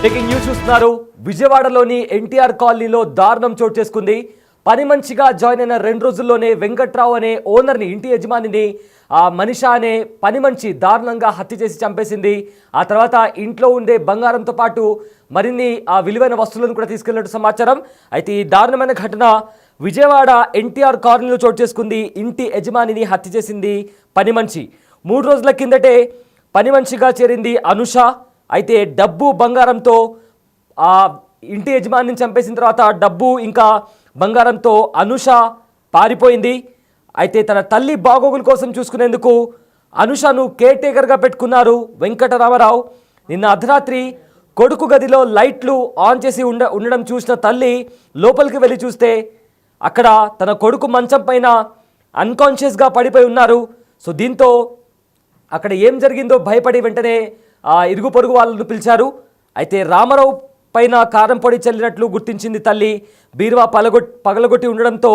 Breaking news చూస్తున్నారు. విజయవాడలోని ఎన్టీఆర్ కాలనీలో దారుణం చోటు చేసుకుంది. పని మంచిగా జాయిన్ అయిన 2 రోజుల్లోనే వెంకట్రావు అనే ఓనర్ని, ఇంటి యజమానిని మనిషా అనే పని మంచి దారుణంగా హత్య చేసి చంపేసింది. ఆ తర్వాత ఇంట్లో ఉండే బంగారంతో పాటు మరిన్ని విలువైన వస్తువులను కూడా తీసుకెళ్లినట్టు సమాచారం. అయితే ఈ దారుణమైన ఘటన విజయవాడ ఎన్టీఆర్ కాలనీలో చోటు చేసుకుంది. ఇంటి యజమానిని హత్య చేసింది పని మంచి. 3 రోజుల కిందటే పని మంచిగా చేరింది అనుష. అయితే డబ్బు బంగారంతో ఇంటి యజమానిని చంపేసిన తర్వాత డబ్బు ఇంకా బంగారంతో అనుష పారిపోయింది. అయితే తన తల్లి బాగోగుల కోసం చూసుకునేందుకు అనుషను కేర్ టేకర్గా పెట్టుకున్నారు వెంకటరామారావు. నిన్న అర్ధరాత్రి కొడుకు గదిలో లైట్లు ఆన్ చేసి ఉండడం చూసిన తల్లి లోపలికి వెళ్ళి చూస్తే అక్కడ తన కొడుకు మంచం పైన అన్కాన్షియస్గా పడిపోయి ఉన్నారు. సో దీంతో అక్కడ ఏం జరిగిందో భయపడి వెంటనే ఇరుగు పొరుగు వాళ్ళను పిలిచారు. అయితే రామారావు పైన కారం పొడి చల్లినట్లు గుర్తించింది తల్లి. బీరువా పగలగొట్టి ఉండడంతో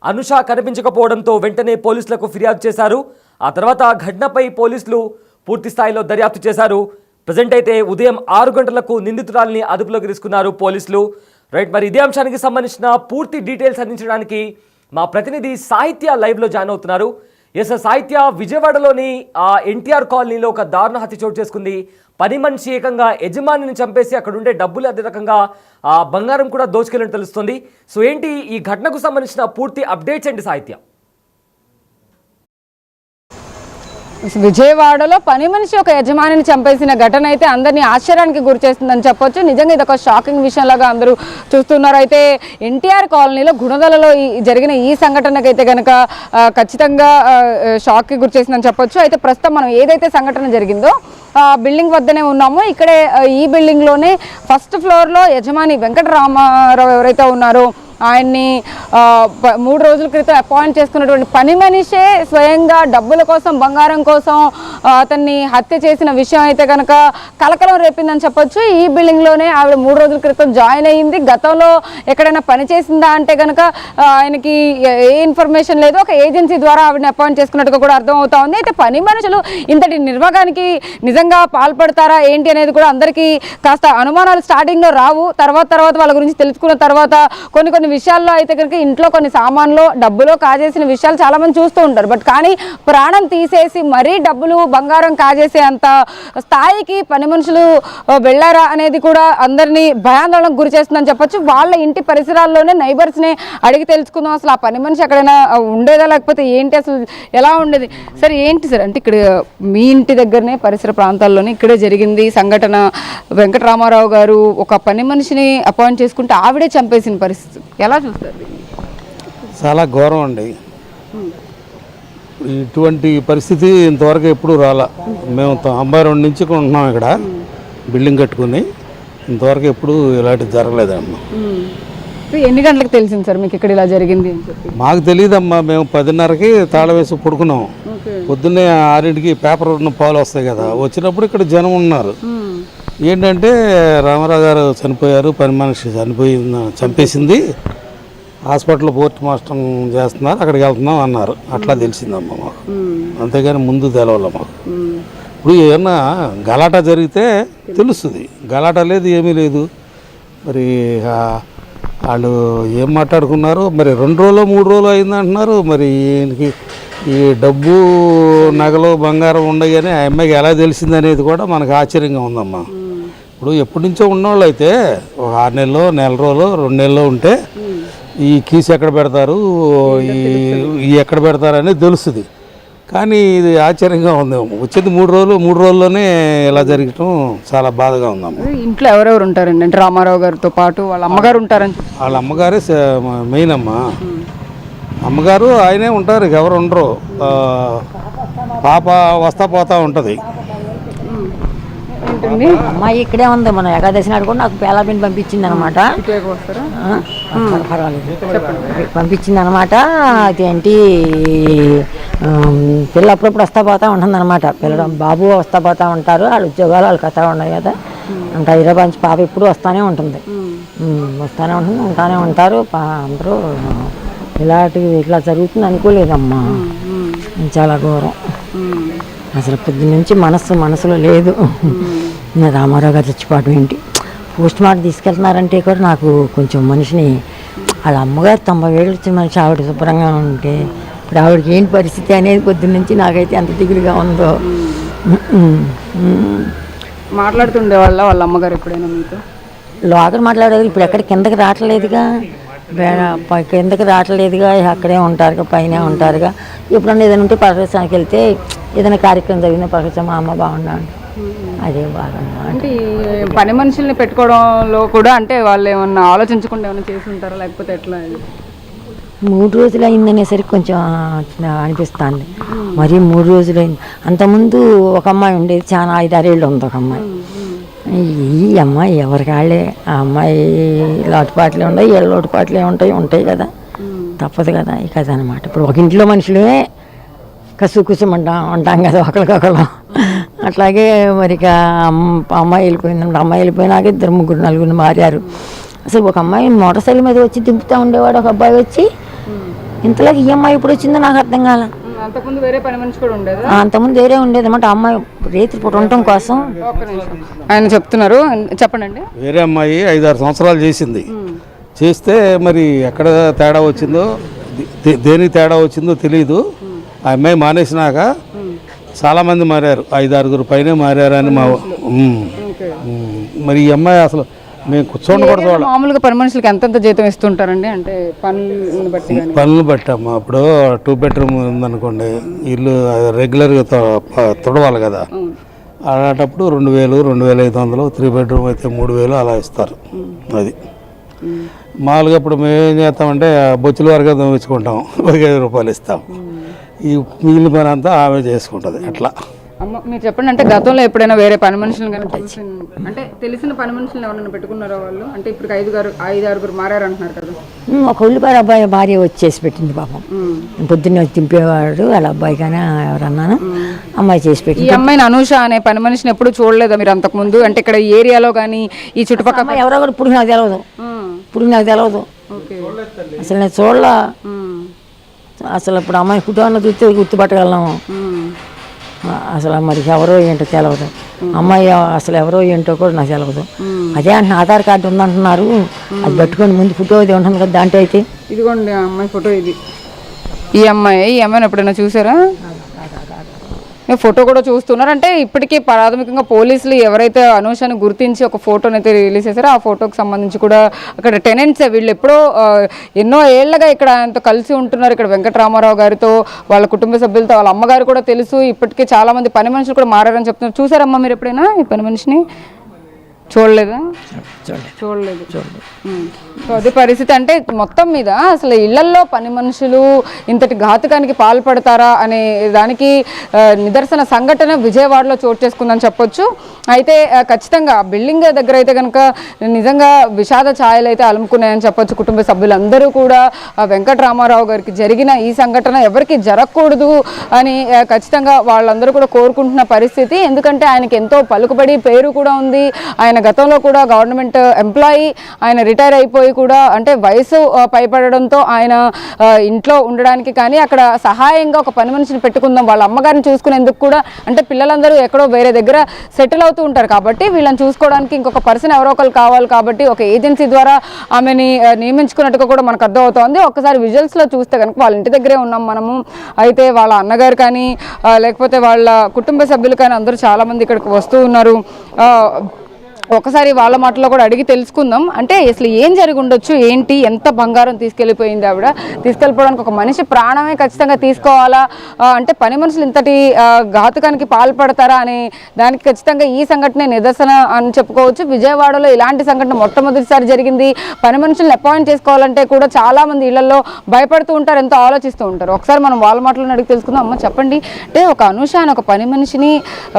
అనుష కనిపించకపోవడంతో వెంటనే పోలీసులకు ఫిర్యాదు చేశారు. ఆ తర్వాత ఘటనపై పోలీసులు పూర్తి స్థాయిలో దర్యాప్తు చేశారు. ప్రజెంట్ అయితే ఉదయం 6 గంటలకు నిందితురాలిని అదుపులోకి తీసుకున్నారు పోలీసులు. రైట్, మరి ఇదే అంశానికి సంబంధించిన పూర్తి డీటెయిల్స్ అందించడానికి మా ప్రతినిధి సాహిత్య లైవ్లో జాయిన్ అవుతున్నారు. ఎస్ సాహిత్య, విజయవాడలోని ఎన్టీఆర్ కాలనీలో ఒక దారుణ హత్య చోటు చేసుకుంది. పని మనిషి ఏకంగా యజమానిని చంపేసి అక్కడ ఉండే డబ్బులు అదే రకంగా బంగారం కూడా దోచుకెళ్ళినట్టు తెలుస్తుంది. సో ఏంటి ఈ ఘటనకు సంబంధించిన పూర్తి అప్డేట్స్ ఏంటి సాహిత్య? విజయవాడలో పని మనిషి ఒక యజమానిని చంపేసిన ఘటన అయితే అందరినీ ఆశ్చర్యానికి గురి చేస్తుందని చెప్పొచ్చు. నిజంగా ఇది ఒక షాకింగ్ విషయంలాగా అందరూ చూస్తున్నారు. అయితే ఎన్టీఆర్ కాలనీలో గుణదలలో జరిగిన ఈ సంఘటనకైతే కనుక ఖచ్చితంగా షాక్కి గురి చేసిందని చెప్పొచ్చు. అయితే ప్రస్తుతం మనం ఏదైతే సంఘటన జరిగిందో బిల్డింగ్ వద్దనే ఉన్నాము. ఇక్కడే ఈ బిల్డింగ్లోనే ఫస్ట్ ఫ్లోర్లో యజమాని వెంకటరామారావు ఎవరైతే ఉన్నారో ఆయన్ని 3 రోజుల క్రితం అపాయింట్ చేసుకున్నటువంటి పని మనిషే స్వయంగా డబ్బుల కోసం, బంగారం కోసం అతన్ని హత్య చేసిన విషయం అయితే కనుక కలకలం రేపిందని చెప్పొచ్చు. ఈ బిల్డింగ్లోనే ఆవిడ 3 రోజుల క్రితం జాయిన్ అయ్యింది. గతంలో ఎక్కడైనా పని చేసిందా అంటే కనుక ఆయనకి ఏ ఇన్ఫర్మేషన్ లేదు. ఒక ఏజెన్సీ ద్వారా ఆవిడని అపాయింట్ చేసుకున్నట్టుగా కూడా అర్థమవుతా ఉంది. అయితే పని మనుషులు ఇంతటి నిర్వాగానికి నిజంగా పాల్పడతారా ఏంటి అనేది కూడా అందరికీ కాస్త అనుమానాలు స్టార్టింగ్లో రావు. తర్వాత వాళ్ళ గురించి తెలుసుకున్న తర్వాత కొన్ని విషయాల్లో అయితే కనుక ఇంట్లో కొన్ని సామాన్లు డబ్బులో కాజేసిన విషయాలు చాలామంది చూస్తూ ఉంటారు. బట్ కానీ ప్రాణం తీసేసి మరీ డబ్బులు బంగారం కాజేసే అంత స్థాయికి పని మనుషులు వెళ్ళారా అనేది కూడా అందరినీ భయాందోళనకు గురి చేస్తుందని చెప్పొచ్చు. వాళ్ళ ఇంటి పరిసరాల్లోనే నైబర్స్ని అడిగి తెలుసుకుందాం అసలు ఆ పని మనిషి ఎక్కడైనా ఉండేదా లేకపోతే ఏంటి, అసలు ఎలా ఉండేది. సరే ఏంటి సార్ అంటే ఇక్కడ మీ ఇంటి దగ్గరనే పరిసర ప్రాంతాల్లోనే ఇక్కడే జరిగింది సంఘటన. వెంకటరామారావు గారు ఒక పని మనిషిని అపాయింట్ చేసుకుంటే ఆవిడే చంపేసిన పరిస్థితి ఎలా చూస్తారు? చాలా ఘోరం అండి. ఇటువంటి పరిస్థితి ఇంతవరకు ఎప్పుడు రాలా. మేము 92 నుంచి ఉంటున్నాం ఇక్కడ బిల్డింగ్ కట్టుకుని. ఇంతవరకు ఎప్పుడు ఇలాంటిది జరగలేదమ్మా. ఎన్ని గంటలకు తెలిసింది సార్ మీకు ఇక్కడ ఇలా జరిగింది అని చెప్పి? మాకు తెలియదమ్మా. మేము 10:30కి తాళం వేసి పడుకున్నాం. పొద్దున్నే 6ంటికి పేపర్ పాలు వస్తాయి కదా, వచ్చినప్పుడు ఇక్కడ జనం ఉన్నారు. ఏంటంటే రామారావు గారు చనిపోయారు, పని మనిషి చంపేసింది, హాస్పిటల్లో పోస్ట్ మార్టం చేస్తున్నారు, అక్కడికి వెళ్తున్నాం అన్నారు. అట్లా తెలిసిందమ్మా మాకు. అంతేగాని ముందు తెలవాల మాకు. ఇప్పుడు ఏమన్నా గలాటా జరిగితే తెలుస్తుంది. గలాటా లేదు, ఏమీ లేదు. మరి వాళ్ళు ఏం మాట్లాడుకున్నారు మరి 2 రోజులు 3 రోజులు అయిందంటున్నారు. మరి ఈయనకి ఈ డబ్బు నగలు బంగారం ఉండగానే ఆ అమ్మాయికి ఎలా తెలిసింది అనేది కూడా మనకు ఆశ్చర్యంగా ఉందమ్మా. ఇప్పుడు ఎప్పటి నుంచో ఉన్నవాళ్ళు అయితే ఒక 6 నెలలో, నెల రోజులు, 2 నెలలు ఉంటే ఈ కీసు ఎక్కడ పెడతారు, ఈ ఎక్కడ పెడతారు అనేది తెలుస్తుంది. కానీ ఇది ఆశ్చర్యంగా ఉంది. వచ్చేది 3 రోజుల్లోనే ఇలా జరగటం చాలా బాధగా ఉందమ్మా. ఇంట్లో ఎవరెవరు ఉంటారండి? అంటే రామారావు గారితో పాటు వాళ్ళ అమ్మగారు ఉంటారని? వాళ్ళ అమ్మగారే మెయిన్ అమ్మా. అమ్మగారు ఆయనే ఉంటారు, ఎవరు ఉండరు. పాప వస్తా పోతా ఉంటుంది. అమ్మాయి ఇక్కడే ఉంది. మన ఏకాదశి నాడు కూడా నాకు పేలాపిని పంపించింది అనమాట. పంపించింది అనమాట. అదేంటి పిల్ల అప్పుడప్పుడు వస్తా పోతా ఉంటుంది అనమాట. పిల్ల బాబు వస్తా పోతా ఉంటారు. వాళ్ళ ఉద్యోగాలు వాళ్ళకి వస్తూ ఉన్నాయి కదా. అంటే హైదరాబాద్ నుంచి పాప ఎప్పుడు వస్తూనే ఉంటుంది, ఉంటానే ఉంటారు అందరూ. ఇట్లా జరుగుతుంది అనుకోలేదమ్మా. చాలా ఘోరం అసలు. పొద్దున్న నుంచి మనసులో లేదు. రామారావు గారు చచ్చిపోవడం ఏంటి, పోస్ట్ మార్టం తీసుకెళ్తున్నారంటే కూడా నాకు కొంచెం మనిషిని, వాళ్ళ అమ్మగారు 90 ఏళ్ళు వచ్చిన మనిషి, ఆవిడ శుభ్రంగా ఉంటే ఇప్పుడు ఆవిడకి ఏంటి పరిస్థితి అనేది పొద్దున్న నుంచి నాకైతే ఎంత దిగులుగా ఉందో. మాట్లాడుతుండే వాళ్ళ అమ్మగారు ఎప్పుడైనా మీతో? లోకల్ మాట్లాడేది ఇప్పుడు ఎక్కడ కిందకి రావట్లేదుగా, కిందకి రావట్లేదుగా, అక్కడే ఉంటారుగా, పైన ఉంటారుగా. ఎప్పుడన్నా ఏదైనా ఉంటే ప్రదర్శనకి వెళ్తే ఏదైనా కార్యక్రమం జరిగిన ప్రదర్శన మా అమ్మ బాగున్నాను, అదే బాగా. అంటే ఈ పని మనుషుల్ని పెట్టుకోవడంలో కూడా అంటే వాళ్ళు ఏమన్నా ఆలోచించకుండా ఏమైనా చేసి ఉంటారా, లేకపోతే ఎట్లా? 3 రోజులు అయిందనేసరికి కొంచెం అనిపిస్తుంది. మరి 3 రోజులు అయింది. అంతకుముందు ఒక అమ్మాయి ఉండేది, చాలా 5-6 ఏళ్ళు ఉంది ఒక అమ్మాయి. ఈ అమ్మాయి ఎవరి కాళ్ళే, ఆ అమ్మాయి లోటుపాట్లే ఉన్నాయి, ఏ లోటుపాట్లే ఉంటాయి కదా, తప్పదు కదా ఇక అదనమాట. ఇప్పుడు ఒక ఇంట్లో మనుషులే ఉంటాం కదా ఒకరికొకరు. అట్లాగే మరి ఇక అమ్మాయి వెళ్ళిపోయిందంటే, అమ్మాయి వెళ్ళిపోయినాక 2-3-4 మారారు. అసలు ఒక అమ్మాయి మోటార్ సైకిల్ మీద వచ్చి దింపుతూ ఉండేవాడు, ఒక అబ్బాయి వచ్చి. ఇంతలోకి ఈ అమ్మాయి ఇప్పుడు వచ్చిందో నాకు అర్థం కాల. అంతకుముందు వేరే పని మనిషి కూడా ఉండేది, అంతకుముందు వేరే ఉండేది అన్నమాట. అమ్మాయి రేతి పూట ఉండటం కోసం ఆయన చెప్తున్నారు. చెప్పండి అండి. వేరే అమ్మాయి 5-6 సంవత్సరాలు చేసింది. చేస్తే మరి ఎక్కడ తేడా వచ్చిందో, దేనికి తేడా వచ్చిందో తెలియదు. ఆ అమ్మాయి మానేసినాక చాలామంది మారారు, 5-6 పైనే మారారని మా. మరి ఈ అమ్మాయి అసలు మేము కూర్చోండి కూడా చూడాలి. మామూలుగా పని మనుషులకి ఎంతెంత జీతం ఇస్తుంటారండి, అంటే పనులను బట్టి అమ్మా. ఇప్పుడు 2 బెడ్రూమ్ ఉందనుకోండి, ఇల్లు రెగ్యులర్గా తుడవాలి కదా, అలాంటప్పుడు 2000, 2500, 3 బెడ్రూమ్ అయితే 3000 అలా ఇస్తారు. అది మామూలుగా ఇప్పుడు మేము ఏం చేస్తామంటే బొచ్చుల వరకు తెచ్చుకుంటాం, 15 రూపాయలు ఇస్తాం. ఈ మిగిలిన పని అంతా ఆమె చేసుకుంటుంది. అట్లా అమ్మ మీరు చెప్పండి, అంటే గతంలో ఎప్పుడైనా వేరే పని మనుషులను కానీ అంటే తెలిసిన పని మనుషులను ఎవరైనా పెట్టుకున్నారో వాళ్ళు? అంటే ఇప్పుడు 5-6 మారారు అంటున్నారు కదా. ఒక ఉల్లిపాయ అబ్బాయి భార్య వచ్చేసి పెట్టింది పాపం. పొద్దున్నే వచ్చి దింపేవాడు వాళ్ళ అబ్బాయి, కానీ ఎవరన్నాను అమ్మాయి చేసి పెట్టింది. ఈ అమ్మాయిని అనూష అనే పని మనిషిని ఎప్పుడు చూడలేదా మీరు అంతకుముందు? అంటే ఇక్కడ ఈ ఏరియాలో కానీ ఈ చుట్టుపక్కల ఎవరో కూడా ఇప్పుడు నాకు తెలియదు, అసలు నేను చూడలా. అసలు ఇప్పుడు అమ్మాయి కుటుంబంలో చూస్తే గుర్తుపట్టగలను. అసలు మరి ఎవరో ఏంటో తెలియదు. అమ్మాయి అసలు ఎవరో ఏంటో కూడా నాకు తెలియదు. అదే అంటే ఆధార్ కార్డు ఉందంటున్నారు, అది పెట్టుకొని ముందు ఫోటో అది ఉంటుంది కదా దాంట్లో. అయితే ఇదిగోండి అమ్మాయి ఫోటో, ఇది ఈ అమ్మాయిని ఎప్పుడైనా చూసారా? ఫోటో కూడా చూస్తున్నారు. అంటే ఇప్పటికీ ప్రాథమికంగా పోలీసులు ఎవరైతే అనూషను గుర్తించి ఒక ఫోటోని అయితే రిలీజ్ చేశారో ఆ ఫోటోకి సంబంధించి కూడా అక్కడ టెనెంట్స్ వీళ్ళు ఎప్పుడో ఎన్నో ఏళ్లగా ఇక్కడ ఆయనతో కలిసి ఉంటున్నారు. ఇక్కడ వెంకటరామారావు గారితో, వాళ్ళ కుటుంబ సభ్యులతో, వాళ్ళ అమ్మగారు కూడా తెలుసు. ఇప్పటికీ చాలా మంది పని మనుషులు కూడా మారారని చెప్తున్నారు. చూసారమ్మా మీరు ఎప్పుడైనా ఈ పని మనిషిని? చూడలేదా? చూడలేదు. సో అది పరిస్థితి. అంటే మొత్తం మీద అసలు ఇళ్లల్లో పని మనుషులు ఇంతటి ఘాతుకానికి పాల్పడతారా అనే దానికి నిదర్శన సంఘటన విజయవాడలో చోటు చేసుకుందని చెప్పొచ్చు. అయితే ఖచ్చితంగా బిల్డింగ్ దగ్గర అయితే కనుక నిజంగా విషాద ఛాయలు అయితే అలుముకున్నాయని చెప్పొచ్చు. కుటుంబ సభ్యులందరూ కూడా వెంకటరామారావు గారికి జరిగిన ఈ సంఘటన ఎవరికి జరగకూడదు అని ఖచ్చితంగా వాళ్ళందరూ కూడా కోరుకుంటున్న పరిస్థితి. ఎందుకంటే ఆయనకి ఎంతో పలుకుబడి పేరు కూడా ఉంది. ఆయన గతంలో కూడా గవర్నమెంట్ ఎంప్లాయీ, ఆయన రిటైర్ అయిపోయి కూడా అంటే వయసు పైపడడంతో ఆయన ఇంట్లో ఉండడానికి కానీ అక్కడ సహాయంగా ఒక పని మనిషిని పెట్టుకుందాం, వాళ్ళ అమ్మగారిని చూసుకునేందుకు కూడా, అంటే పిల్లలందరూ ఎక్కడో వేరే దగ్గర సెటిల్ అవుతూ ఉంటారు కాబట్టి వీళ్ళని చూసుకోవడానికి ఇంకొక పర్సన్ ఎవరో ఒకరు కావాలి కాబట్టి ఒక ఏజెన్సీ ద్వారా ఆమెని నియమించుకున్నట్టుగా కూడా మనకు అర్థమవుతోంది. ఒక్కసారి విజువల్స్లో చూస్తే కనుక వాళ్ళ ఇంటి దగ్గరే ఉన్నాం మనము. అయితే వాళ్ళ అన్నగారు కానీ లేకపోతే వాళ్ళ కుటుంబ సభ్యులు కానీ అందరూ చాలామంది ఇక్కడికి వస్తూ ఉన్నారు. ఒకసారి వాళ్ళ మాటలో కూడా అడిగి తెలుసుకుందాం. అంటే అసలు ఏం జరిగి ఉండొచ్చు, ఏంటి, ఎంత బంగారం తీసుకెళ్ళిపోయింది ఆవిడ, తీసుకెళ్ళిపోవడానికి ఒక మనిషి ప్రాణమే ఖచ్చితంగా తీసుకోవాలా, అంటే పని మనుషులు ఇంతటి ఘాతుకానికి పాల్పడతారా అనే దానికి ఖచ్చితంగా ఈ సంఘటనే నిదర్శన అని చెప్పుకోవచ్చు. విజయవాడలో ఇలాంటి సంఘటన మొట్టమొదటిసారి జరిగింది. పని మనుషులను అపాయింట్ చేసుకోవాలంటే కూడా చాలామంది ఇళ్లలో భయపడుతూ ఉంటారు, ఎంతో ఆలోచిస్తూ ఉంటారు. ఒకసారి మనం వాళ్ళ మాటలను అడిగి తెలుసుకుందాం. అమ్మ చెప్పండి, అంటే ఒక అనూష అని ఒక పని మనిషిని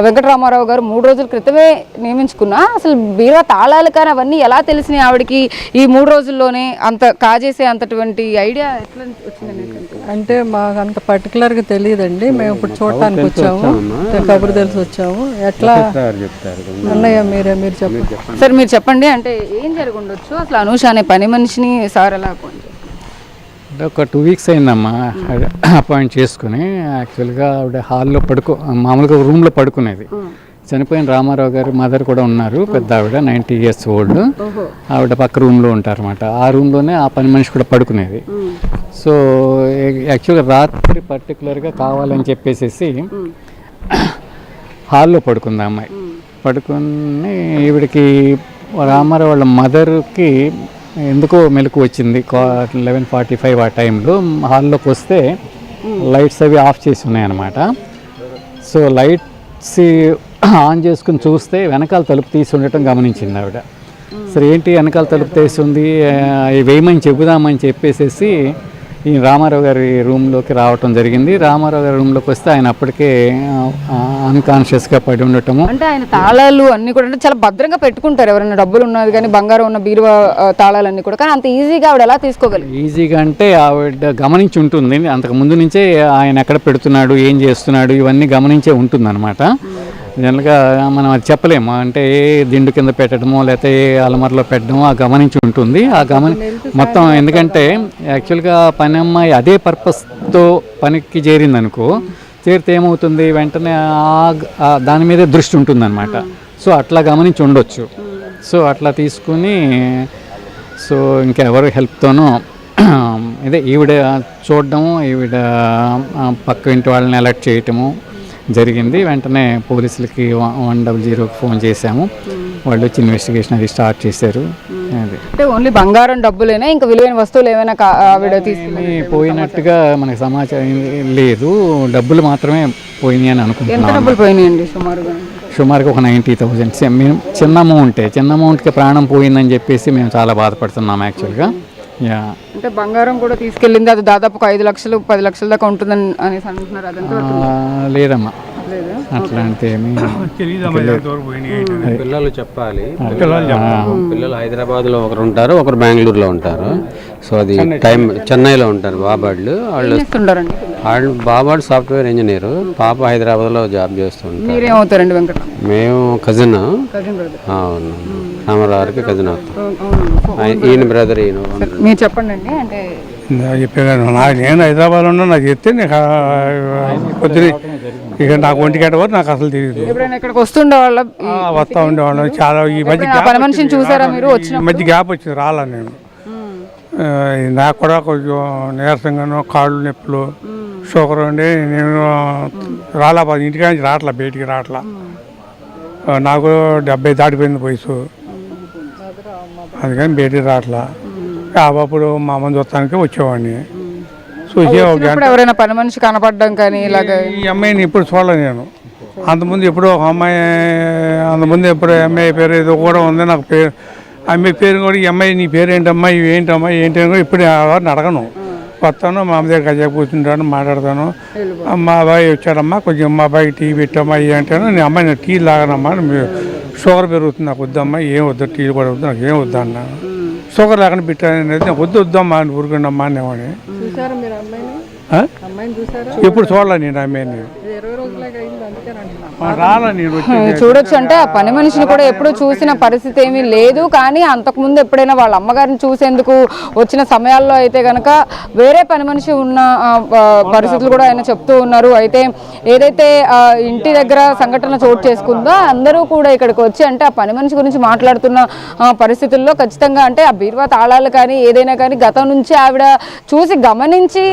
వెంకటరామారావు గారు 3 రోజుల క్రితమే నియమించుకున్నా, అసలు బీరువా తాళాలు కానీ అవన్నీ ఎలా తెలిసినాయి ఆవిడకి ఈ 3 రోజుల్లోనే అంత కాజేసే అంతటువంటి ఐడియా ఎట్లా వచ్చిందండి? అంటే మాకు అంత పర్టికులర్గా తెలియదండి. మేము ఇప్పుడు చూడటానికి వచ్చాము, కబురు తెలిసి వచ్చాము. ఎట్లా అన్నయ్య మీరు చెప్పండి. సార్ మీరు చెప్పండి, అంటే ఏం జరిగి ఉండొచ్చు అసలు అనూష అనే పని మనిషిని సార్ ఎలా అపాయింట్? అంటే ఒక 2 వీక్స్ అయిందమ్మా అపాయింట్ చేసుకుని. యాక్చువల్గా ఆవిడ హాల్లో మామూలుగా రూమ్లో పడుకునేది. చనిపోయిన రామారావు గారు మదర్ కూడా ఉన్నారు, పెద్ద ఆవిడ 90 years ఓల్డ్. ఆవిడ పక్క రూమ్లో ఉంటారన్నమాట. ఆ రూమ్లోనే ఆ పని మనిషి కూడా పడుకునేది. సో యాక్చువల్గా రాత్రి పర్టికులర్గా కావాలని చెప్పేసి హాల్లో పడుకుంది ఆ అమ్మాయి. పడుకుని ఈవిడికి రామారావు వాళ్ళ మదర్కి ఎందుకో మెలకు వచ్చింది. 11:45 ఆ టైంలో హాల్లోకి వస్తే లైట్స్ అవి ఆఫ్ చేసి ఉన్నాయన్నమాట. సో లైట్స్ ఆన్ చేసుకుని చూస్తే వెనకాల తలుపు తీసి ఉండటం గమనించింది ఆవిడ. సరే ఏంటి వెనకాల తలుపు తీసి ఉంది, వేయమని చెబుదామని చెప్పేసి ఈ రామారావు గారి రూమ్లోకి రావటం జరిగింది. రామారావు గారి రూమ్లోకి వస్తే ఆయన అప్పటికే అన్కాన్షియస్గా పడి ఉండటము. అంటే ఆయన తాళాలు అన్ని కూడా అంటే చాలా భద్రంగా పెట్టుకుంటారు, ఎవరైనా డబ్బులు ఉన్నది కానీ బంగారం ఉన్న బీరువా తాళాలన్నీ కూడా, కానీ అంత ఈజీగా ఆవిడ ఎలా తీసుకోగలరు? ఈజీగా అంటే ఆవిడ గమనించి ఉంటుంది, అంతకు ముందు నుంచే ఆయన ఎక్కడ పెడుతున్నాడు, ఏం చేస్తున్నాడు ఇవన్నీ గమనించే ఉంటుంది అనమాట. జనరల్గా మనం అది చెప్పలేము, అంటే ఏ దిండు కింద పెట్టడమో లేకపోతే ఏ అలమరలో పెట్టడమో ఆ గమనించి ఉంటుంది. ఆ మొత్తం ఎందుకంటే యాక్చువల్గా పని అమ్మాయి అదే పర్పస్తో పనికి చేరిందనుకో, చేరితే ఏమవుతుంది వెంటనే దాని మీదే దృష్టి ఉంటుందన్నమాట. సో అట్లా గమనించి ఉండొచ్చు. సో అట్లా తీసుకుని సో ఇంకెవరి హెల్ప్తోనో ఇదే ఈవిడ చూడడము, ఈవిడ పక్క ఇంటి వాళ్ళని అలర్ట్ చేయటము జరిగింది. వెంటనే పోలీసులకి 100 ఫోన్ చేశాము. వాళ్ళు వచ్చి ఇన్వెస్టిగేషన్ అది స్టార్ట్ చేశారు. అది అంటే ఓన్లీ బంగారం డబ్బులేనా, ఇంకా విలువైన వస్తువులు ఏమైనా ఆవిడ తీసుకుని పోయినట్టుగా మనకు సమాచారం లేదు. డబ్బులు మాత్రమే పోయినాయి అని ఎంత అనుకుంటున్నాం. డబ్బులు పోయినాయండి సుమారుగా ఒక 90,000. మేము చిన్న అమౌంట్కి ప్రాణం పోయిందని చెప్పేసి మేము చాలా బాధపడుతున్నాం యాక్చువల్గా. యా అంటే బంగారం కూడా తీసుకెళ్ళింది, అది దాదాపు 5 లక్షలు 10 లక్షల దాకా ఉంటుందని అనేసి అంటున్నారు. అదంతా లేదమ్మా, అట్లాంటి ఏమీ పిల్లలు చెప్పాలి. పిల్లలు హైదరాబాద్లో ఒకరు ఉంటారు, ఒకరు బెంగళూరులో ఉంటారు. సో అది టైం చెన్నైలో ఉంటారు బాబాళ్ళు. వాళ్ళు బాబాడు సాఫ్ట్వేర్ ఇంజనీరు, పాప హైదరాబాద్లో జాబ్ చేస్తుంటారు. మీరేమవుతారండి వెంకట? మేము కజిన్. అవును, రామారావుకి కజిన్ అవుతాం. ఈయన బ్రదర్ ఈయన. మీరు చెప్పండి అండి. అంటే చెప్పాను నేను హైదరాబాద్లో ఉన్నా, నాకు చెప్తే నీకు పొద్దున ఇక నాకు ఒంటిగంట వరకు నాకు అసలు తెలియదు. ఎప్పుడైనా ఇక్కడికి వస్తుండే వాళ్ళ వస్తూ ఉండేవాళ్ళం. చాలా ఈ మధ్య పని మనిషిని చూసారా మీరు? వచ్చిన ఈ మధ్య గ్యాప్ వచ్చింది, రాలా నేను. నాకు కూడా కొంచెం నీరసంగాను, కాళ్ళు నొప్పులు, షుగర్ ఉండి నేను రాలా, ఇంటికా నుంచి రావట్లా, బయటికి రావట్లా. నాకు 70 దాటిపోయింది వయసు, అందుకని బయటికి రావట్లా. అప్పుడు మా అమ్మ చూస్తానికి వచ్చేవాడిని. చూసి ఎవరైనా పని మనిషి కనపడడం కానీ ఇలాగ? ఈ అమ్మాయిని ఇప్పుడు చూడలే నేను. అంతకుముందు ఎప్పుడో ఒక అమ్మాయి, అంతకుముందు ఎప్పుడో అమ్మాయి పేరు ఏదో కూడా ఉంది నాకు పేరు, అమ్మాయి పేరు కూడా ఈ అమ్మాయి నీ పేరు ఏంటమ్మా, ఇవి ఏంటమ్మా ఏంటి అని కూడా ఇప్పుడు ఎవరిని అడగను. వస్తాను, మా అమ్మ దగ్గర గజా కూర్చుంటాను, మాట్లాడతాను. మా అబ్బాయి వచ్చాడమ్మా, కొంచెం మా అబ్బాయికి టీ పెట్టమ్మా ఇవి అంటాను. నేను అమ్మాయి నేను టీ లాగనమ్మా, షుగర్ పెరుగుతుంది నాకు వద్దమ్మా, ఏం వద్దు టీ కూడా వద్దు నాకు ఏం వద్దు అన్నా. షుగర్ లేకుండా పెట్టాను అనేది నాకు వద్దమ్మా అని ఊరుకుండమ్మా అనేవాడిని. ఎప్పుడు చూడాలి నేను అమ్మాయిని, రాలా నేను. చూడొచ్చు అంటే ఆ పని మనిషిని కూడా ఎప్పుడు చూసిన పరిస్థితి ఏమీ లేదు. కానీ అంతకుముందు ఎప్పుడైనా వాళ్ళ అమ్మగారిని చూసేందుకు వచ్చిన సమయాల్లో అయితే కనుక వేరే పని మనిషి ఉన్న పరిస్థితులు కూడా ఆయన చెప్తూ ఉన్నారు. అయితే ఏదైతే ఇంటి దగ్గర సంఘటన చోటు చేసుకుందో అందరూ కూడా ఇక్కడికి వచ్చి అంటే ఆ పని మనిషి గురించి మాట్లాడుతున్న పరిస్థితుల్లో ఖచ్చితంగా అంటే ఆ బీరువా తాళాలు కానీ ఏదైనా కానీ గతం నుంచి ఆవిడ చూసి గమనించి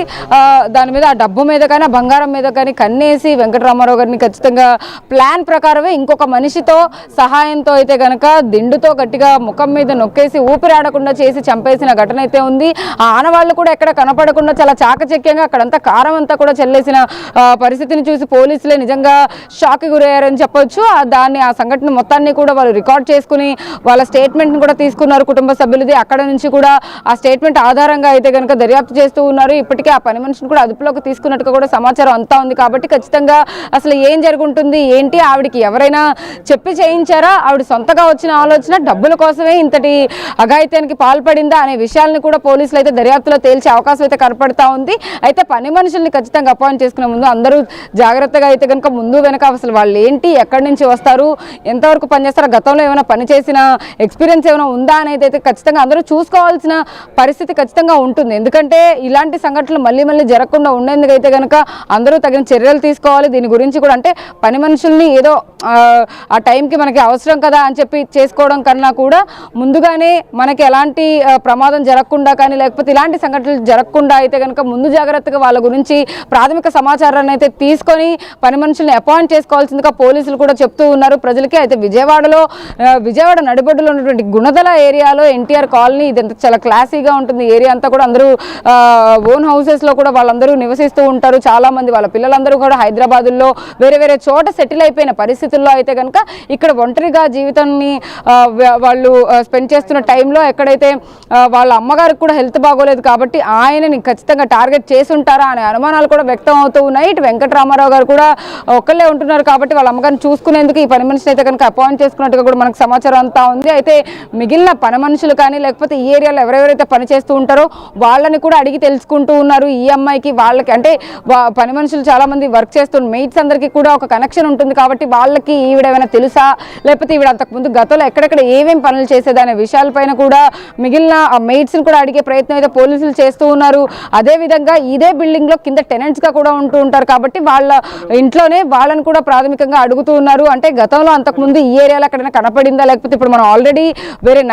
దాని మీద ఆ డబ్బు మీద కానీ ఆ బంగారం మీద కానీ కన్నేసి వెంకటరామారావు గారిని ఖచ్చితంగా ప్లాన్ ప్రకారమే ఇంకొక మనిషితో సహాయంతో అయితే కనుక దిండుతో గట్టిగా ముఖం మీద నొక్కేసి ఊపిరాడకుండా చేసి చంపేసిన ఘటన అయితే ఉంది. ఆ ఆనవాళ్ళు కూడా ఎక్కడ కనపడకుండా చాలా చాకచక్యంగా అక్కడంతా కారం అంతా కూడా చెల్లేసిన పరిస్థితిని చూసి పోలీసులే నిజంగా షాక్కి గురయ్యారని చెప్పొచ్చు. ఆ సంఘటన మొత్తాన్ని కూడా వాళ్ళు రికార్డ్ చేసుకుని వాళ్ళ స్టేట్మెంట్ని కూడా తీసుకున్నారు కుటుంబ సభ్యులది. అక్కడ నుంచి కూడా ఆ స్టేట్మెంట్ ఆధారంగా అయితే కనుక దర్యాప్తు చేస్తూ ఉన్నారు. ఇప్పటికే ఆ పని మనిషిని కూడా అదుపులోకి తీసుకున్నట్టుగా కూడా సమాచారం అంతా ఉంది. కాబట్టి ఖచ్చితంగా అసలు ఏం జరుగుంటుంది ఏంటి, ఆవిడకి ఎవరైనా చెప్పి చేయించారా, ఆవిడ సొంతగా వచ్చిన ఆలోచన డబ్బుల కోసమే ఇంతటి అఘాయిత్యానికి పాల్పడిందా అనే విషయాలను కూడా పోలీసులు అయితే దర్యాప్తులో తేల్చే అవకాశం అయితే కనపడతా ఉంది. అయితే పని మనుషుల్ని ఖచ్చితంగా అపాయింట్ చేసుకునే ముందు అందరూ జాగ్రత్తగా అయితే కనుక ముందు వెనక అసలు వాళ్ళు ఏంటి, ఎక్కడి నుంచి వస్తారు, ఎంతవరకు పనిచేస్తారో, గతంలో ఏమైనా పనిచేసిన ఎక్స్పీరియన్స్ ఏమైనా ఉందా అనేది అయితే ఖచ్చితంగా అందరూ చూసుకోవాల్సిన పరిస్థితి ఖచ్చితంగా ఉంటుంది. ఎందుకంటే ఇలాంటి సంఘటనలు మళ్ళీ జరగకుండా ఉండేందుకు అయితే కనుక అందరూ తగిన చర్యలు తీసుకోవాలి. దీని గురించి కూడా అంటే పని మనుషుల్ని ఏదో ఆ టైంకి మనకి అవసరం కదా అని చెప్పి చేసుకోవడం కన్నా కూడా ముందుగానే మనకి ఎలాంటి ప్రమాదం జరగకుండా కానీ లేకపోతే ఇలాంటి సంఘటనలు జరగకుండా అయితే కనుక ముందు జాగ్రత్తగా వాళ్ళ గురించి ప్రాథమిక సమాచారాన్ని అయితే తీసుకొని పని మనుషుల్ని అపాయింట్ చేసుకోవాల్సిందిగా పోలీసులు కూడా చెప్తూ ఉన్నారు ప్రజలకి. అయితే విజయవాడ నడిబొడ్డులో ఉన్నటువంటి గుణదల ఏరియాలో ఎన్టీఆర్ కాలనీ ఇదంతా చాలా క్లాసీగా ఉంటుంది. ఏరియా అంతా కూడా అందరూ ఓన్ హౌసెస్లో కూడా వాళ్ళందరూ నివసిస్తూ ఉంటారు. చాలామంది వాళ్ళ పిల్లలందరూ కూడా హైదరాబాదుల్లో వేరే వేరే చోట సెటిల్ అయిపోయిన పరిస్థితుల్లో అయితే కనుక ఇక్కడ ఒంటరిగా జీవితాన్ని వాళ్ళు స్పెండ్ చేస్తున్న టైంలో ఎక్కడైతే వాళ్ళ అమ్మగారికి కూడా హెల్త్ బాగోలేదు కాబట్టి ఆయనని ఖచ్చితంగా టార్గెట్ చేసి ఉంటారా అనే అనుమానాలు కూడా వ్యక్తం అవుతూ ఉన్నాయి. ఇటు వెంకటరామారావు గారు కూడా ఒక్కళ్ళే ఉంటున్నారు కాబట్టి వాళ్ళ అమ్మగారిని చూసుకునేందుకు ఈ పని మనిషిని అయితే కనుక అపాయింట్ చేసుకున్నట్టుగా కూడా మనకు సమాచారం అంతా ఉంది. అయితే మిగిలిన పని మనుషులు కానీ లేకపోతే ఈ ఏరియాలో ఎవరెవరైతే పని చేస్తూ ఉంటారో వాళ్ళని కూడా అడిగి తెలుసుకుంటూ ఉన్నారు. ఈ అమ్మాయికి వాళ్ళకి అంటే పని మనుషులు చాలా మంది వర్క్ చేస్తున్న మెయిట్స్ అందరికీ కూడా ఒక కనెక్షన్ ఉంటుంది కాబట్టి వాళ్ళకి ఈవిడేమైనా తెలుసా లేకపోతే ఈవిడ అంతకుముందు గతంలో ఎక్కడెక్కడ ఏమేమి పనులు చేసేదనే విషయాలపైన కూడా మిగిలిన మెయిట్స్ని కూడా అడిగే ప్రయత్నం అయితే పోలీసులు చేస్తూ ఉన్నారు. అదేవిధంగా ఇదే బిల్డింగ్లో కింద టెనెంట్స్గా కూడా ఉంటూ ఉంటారు కాబట్టి వాళ్ళ ఇంట్లోనే వాళ్ళని కూడా ప్రాథమికంగా అడుగుతూ ఉన్నారు. అంటే గతంలో అంతకుముందు ఈ ఏరియాలో ఎక్కడైనా కనపడిందా లేకపోతే ఇప్పుడు మనం ఆల్రెడీ వేరే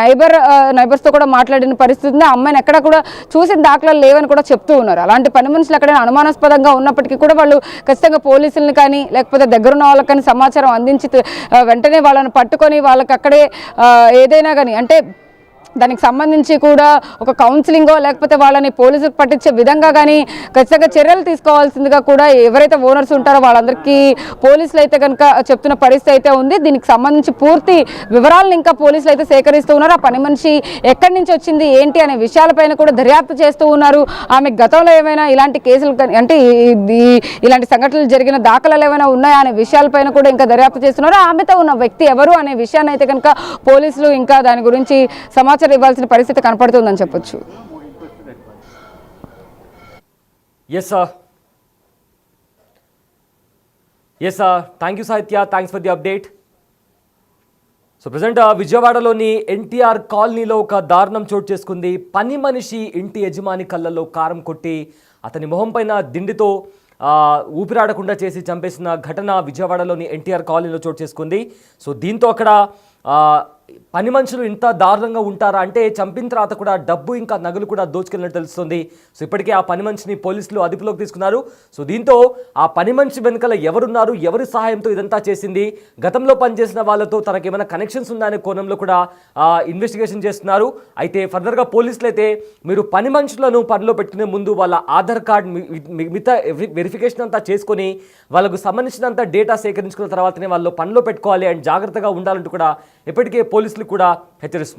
నైబర్స్తో కూడా మాట్లాడిన పరిస్థితి ఉంది. ఆ అమ్మాయిని ఎక్కడ కూడా చూసిన దాఖలాలు లేవని కూడా చెప్తూ ఉన్నారు. అలాంటి పని మనుషులు ఎక్కడైనా అనుమానాస్పదంగా ఉన్నప్పటికీ కూడా వాళ్ళు ఖచ్చితంగా పోలీసులను కానీ లేకపోతే దగ్గరున్న వాళ్ళకి కానీ సమాచారం అందించి వెంటనే వాళ్ళని పట్టుకొని వాళ్ళకి అక్కడే ఏదైనా కానీ అంటే దానికి సంబంధించి కూడా ఒక కౌన్సిలింగో లేకపోతే వాళ్ళని పోలీసులకు పట్టించే విధంగా కానీ ఖచ్చితంగా చర్యలు తీసుకోవాల్సిందిగా కూడా ఎవరైతే ఓనర్స్ ఉంటారో వాళ్ళందరికీ పోలీసులు అయితే కనుక చెప్తున్న పరిస్థితి అయితే ఉంది. దీనికి సంబంధించి పూర్తి వివరాలను ఇంకా పోలీసులు అయితే సేకరిస్తూ ఉన్నారు. ఆ పని మనిషి ఎక్కడి నుంచి వచ్చింది ఏంటి అనే విషయాలపైన కూడా దర్యాప్తు చేస్తూ ఉన్నారు. ఆమె గతంలో ఏమైనా ఇలాంటి కేసులు అంటే ఇలాంటి సంఘటనలు జరిగిన దాఖలాలు ఏమైనా ఉన్నాయా అనే విషయాలపైన కూడా ఇంకా దర్యాప్తు చేస్తున్నారు. ఆమెతో ఉన్న వ్యక్తి ఎవరు అనే విషయాన్ని అయితే కనుక పోలీసులు ఇంకా దాని గురించి సమాచారం ఇవ్వాల్సిన పరిస్థితి కనపడుతుందని చెప్పొచ్చు. థ్యాంక్ యూ సాహిత్య, thanks for the update. So present విజయవాడలోని ఎన్టీఆర్ కాలనీలో ఒక దారుణం చోటు చేసుకుంది. పని మనిషి ఇంటి యజమాని కళ్ళల్లో కారం కొట్టి అతని మొహం పైన దిండితో ఊపిరాడకుండా చేసి చంపేసిన ఘటన విజయవాడలోని ఎన్టీఆర్ కాలనీలో చోటు చేసుకుంది. సో దీంతో అక్కడ పని మనుషులు ఇంత దారుణంగా ఉంటారా అంటే చంపిన తర్వాత కూడా డబ్బు ఇంకా నగలు కూడా దోచుకెళ్ళినట్టు తెలుస్తుంది. సో ఇప్పటికే ఆ పని మనిషిని పోలీసులు అదుపులోకి తీసుకున్నారు. సో దీంతో ఆ పని మనిషి వెనుకల ఎవరున్నారు, ఎవరి సహాయంతో ఇదంతా చేసింది, గతంలో పనిచేసిన వాళ్ళతో తనకి ఏమైనా కనెక్షన్స్ ఉన్నాయనే కోణంలో కూడా ఇన్వెస్టిగేషన్ చేస్తున్నారు. అయితే ఫర్దర్గా పోలీసులు అయితే మీరు పని మనుషులను పనిలో పెట్టుకునే ముందు వాళ్ళ ఆధార్ కార్డ్ మిగతా వెరిఫికేషన్ అంతా చేసుకొని వాళ్ళకు సంబంధించినంత డేటా సేకరించుకున్న తర్వాతనే వాళ్ళు పనిలో పెట్టుకోవాలి అండ్ జాగ్రత్తగా ఉండాలంటూ కూడా ఇప్పటికే పోలీసులు కూడా హెచ్చరిస్తున్నారు.